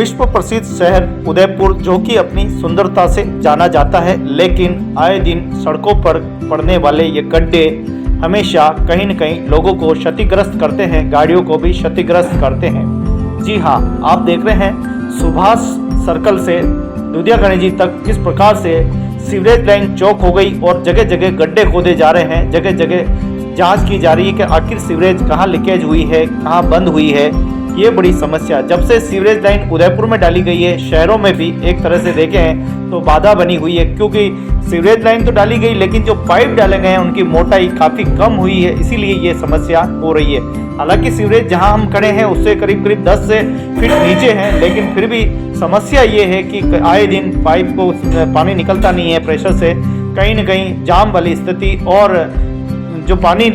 विश्व प्रसिद्ध शहर उदयपुर, जो कि अपनी सुंदरता से जाना जाता है, लेकिन आए दिन सड़कों पर पड़ने वाले ये गड्ढे हमेशा कहीं न कहीं लोगों को क्षतिग्रस्त करते हैं, गाड़ियों को भी क्षतिग्रस्त करते हैं। जी हाँ, आप देख रहे हैं सुभाष सर्कल से दुधिया गणेश जी तक किस प्रकार से सीवरेज लाइन चौक हो गई और जगह जगह गड्ढे खोदे जा रहे हैं। जगह जगह जांच की जा रही है कि आखिर सीवरेज कहाँ लीकेज हुई है, कहाँ बंद हुई है। ये बड़ी समस्या, जब से सीवरेज लाइन उदयपुर में डाली गई है, शहरों में भी एक तरह से देखें तो बाधा बनी हुई है, क्योंकि सीवरेज लाइन तो डाली गई लेकिन जो पाइप डाले गए हैं उनकी मोटाई काफ़ी कम हुई है, इसीलिए ये समस्या हो रही है। हालांकि सीवरेज जहां हम खड़े हैं उससे करीब करीब 10 से फीट नीचे हैं, लेकिन फिर भी समस्या ये है कि आए दिन पाइप को पानी निकलता नहीं है प्रेशर से, कहीं न कहीं जाम वाली स्थिति और जो पानी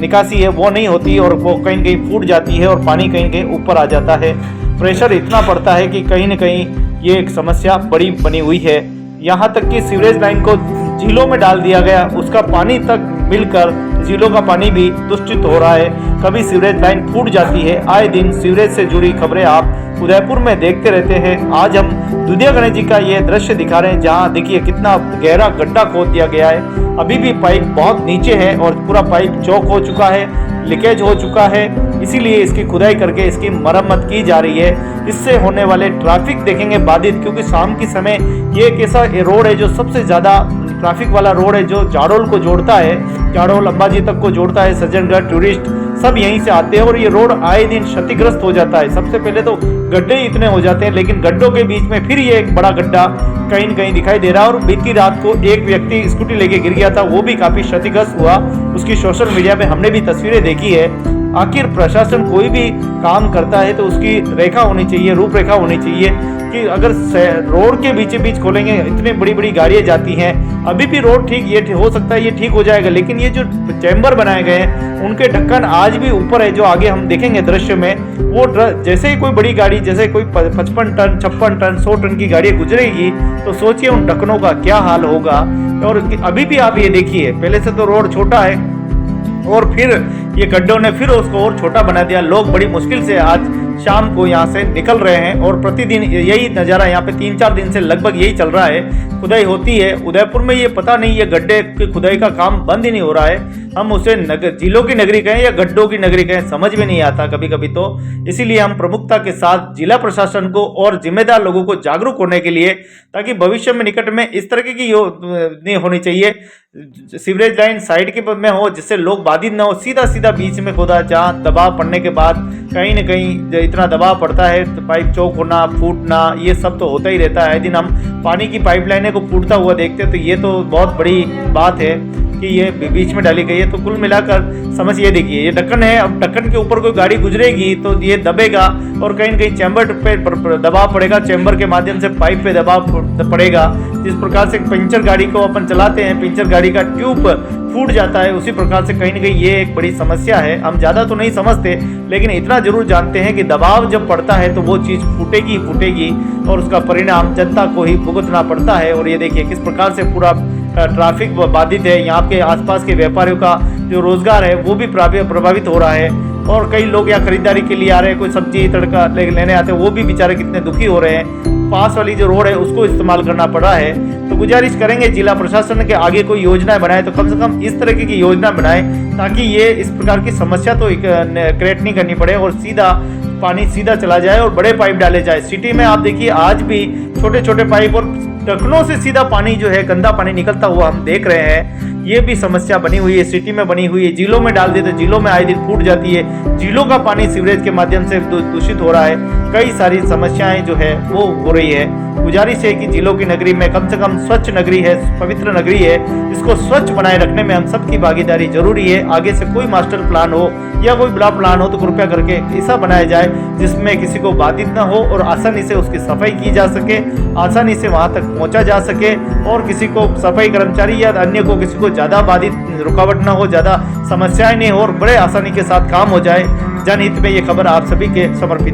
निकासी है वो नहीं होती और वो कहीं न कहीं फूट जाती है और पानी कहीं न कहीं ऊपर आ जाता है। प्रेशर इतना पड़ता है कि कहीं न कहीं ये एक समस्या बड़ी बनी हुई है। यहाँ तक कि सीवरेज लाइन को झीलों में डाल दिया गया, उसका पानी तक मिलकर झीलों का पानी भी दूषित हो रहा है। कभी सीवरेज लाइन फूट जाती है। आए दिन सीवरेज से जुड़ी खबरें आप उदयपुर में देखते रहते हैं। आज हम दुधिया गणेश जी का ये दृश्य दिखा रहे हैं, जहाँ देखिए कितना गहरा गड्ढा खोद दिया गया है। अभी भी पाइप बहुत नीचे है और पूरा पाइप चौक हो चुका है, लीकेज हो चुका है, इसीलिए इसकी खुदाई करके इसकी मरम्मत की जा रही है। इससे होने वाले ट्रैफिक देखेंगे बाधित, क्योंकि शाम के समय ये एक ऐसा रोड है जो सबसे ज़्यादा ट्रैफिक वाला रोड है, जो जाडोल को जोड़ता है, जाडोल अंबाजी तक को जोड़ता है। सज्जनगढ़ टूरिस्ट सब यहीं से आते हैं और ये रोड आए दिन क्षतिग्रस्त हो जाता है। सबसे पहले तो गड्ढे इतने हो जाते हैं, लेकिन गड्ढों के बीच में फिर ये एक बड़ा गड्ढा कहीं न कहीं दिखाई दे रहा है। और बीती रात को एक व्यक्ति स्कूटी लेके गिर गया था, वो भी काफी क्षतिग्रस्त हुआ। उसकी सोशल मीडिया पे हमने भी तस्वीरें देखी है। आखिर प्रशासन कोई भी काम करता है तो उसकी रेखा होनी चाहिए, रूपरेखा होनी चाहिए कि अगर रोड के बीच बीच खोलेंगे, इतनी बड़ी बड़ी गाड़ियां जाती हैं, अभी भी रोड ठीक ये हो सकता है, ये ठीक हो जाएगा, लेकिन ये जो चैम्बर बनाए गए हैं उनके ढक्कन आज भी ऊपर है। जो आगे हम देखेंगे दृश्य में, वो जैसे ही कोई बड़ी गाड़ी, जैसे कोई 55 टन 56 टन 100 टन की गाड़ी गुजरेगी तो सोचिए उन ढक्कनों का क्या हाल होगा। और अभी भी आप ये देखिए, पहले से तो रोड छोटा है और फिर ये गड्ढों ने फिर उसको और छोटा बना दिया। लोग बड़ी मुश्किल से आज शाम को यहाँ से निकल रहे हैं और प्रतिदिन यही नज़ारा यहाँ पे 3-4 दिन से लगभग यही चल रहा है। खुदाई होती है उदयपुर में, ये पता नहीं ये गड्ढे की खुदाई का काम बंद ही नहीं हो रहा है। हम उसे झीलों की नगरी कहें या गड्ढों की नगरी कहें, समझ में नहीं आता कभी कभी तो। इसीलिए हम प्रमुखता के साथ जिला प्रशासन को और जिम्मेदार लोगों को जागरूक होने के लिए, ताकि भविष्य में निकट में इस तरह की नहीं होनी चाहिए। सीवरेज लाइन साइड के में हो जिससे लोग बाधित न हो, सीधा सीधा बीच में खोदा, जहाँ दबाव पड़ने के बाद कहीं न कहीं इतना दबाव पड़ता है तो पाइप चौक होना, फूटना, ये सब तो होता ही रहता है। दिन हम पानी की पाइपलाइनें को फूटता हुआ देखते हैं, तो ये तो बहुत बड़ी बात है कि ये बीच में डाली गई है। तो कुल मिलाकर समझ ये देखिए, ये ढक्कन है, अब ढक्कन के ऊपर कोई गाड़ी गुजरेगी तो ये दबेगा और कहीं न कहीं चैम्बर पे दबाव पड़ेगा, चैम्बर के माध्यम से पाइप पे दबाव पड़ेगा। जिस प्रकार से पंचर गाड़ी को अपन चलाते हैं, पंचर गाड़ी का ट्यूब फूट जाता है, उसी प्रकार से कहीं न कहीं ये एक बड़ी समस्या है। हम ज़्यादा तो नहीं समझते, लेकिन इतना जरूर जानते हैं कि दबाव जब पड़ता है तो वो चीज़ फूटेगी ही फूटेगी और उसका परिणाम जनता को ही भुगतना पड़ता है। और ये देखिए किस प्रकार से पूरा ट्रैफिक बाधित है। यहाँ के आसपास के व्यापारियों का जो रोजगार है वो भी प्रभावित हो रहा है और कई लोग यहाँ खरीदारी के लिए आ रहे हैं, कोई सब्जी तड़का लेने आते हैं, वो भी बेचारे कितने दुखी हो रहे हैं। पास वाली जो रोड है उसको इस्तेमाल करना पड़ रहा है। तो गुजारिश करेंगे जिला प्रशासन के आगे कोई योजनाएं बनाए तो कम से कम इस तरह की योजना बनाए, ताकि ये इस प्रकार की समस्या तो क्रिएट नहीं करनी पड़े और सीधा पानी सीधा चला जाए और बड़े पाइप डाले जाए। सिटी में आप देखिए आज भी छोटे छोटे पाइप और ढक्कनों से सीधा पानी जो है, गंदा पानी निकलता हुआ हम देख रहे हैं। ये भी समस्या बनी हुई है, सिटी में बनी हुई है। झीलों में डाल देते, झीलों में आए दिन फूट जाती है, झीलों का पानी सीवरेज के माध्यम से दूषित हो रहा है। कई सारी समस्याएं जो है वो हो रही है। गुजारिश है कि झीलों की नगरी में कम से कम स्वच्छ नगरी है, पवित्र नगरी है, इसको स्वच्छ बनाए रखने में हम सबकी भागीदारी जरूरी है। आगे से कोई मास्टर प्लान हो या कोई बड़ा प्लान हो तो कृपया करके ऐसा बनाया जाए जिसमें किसी को बाधित ना हो और आसानी से उसकी सफाई की जा सके, आसानी से वहां तक पहुंचा जा सके और किसी को सफाई कर्मचारी या अन्य को किसी को ज्यादा बाधित रुकावट ना हो, ज्यादा समस्याएं नहीं हो और बड़े आसानी के साथ काम हो जाए। जनहित में ये खबर आप सभी के समर्पित।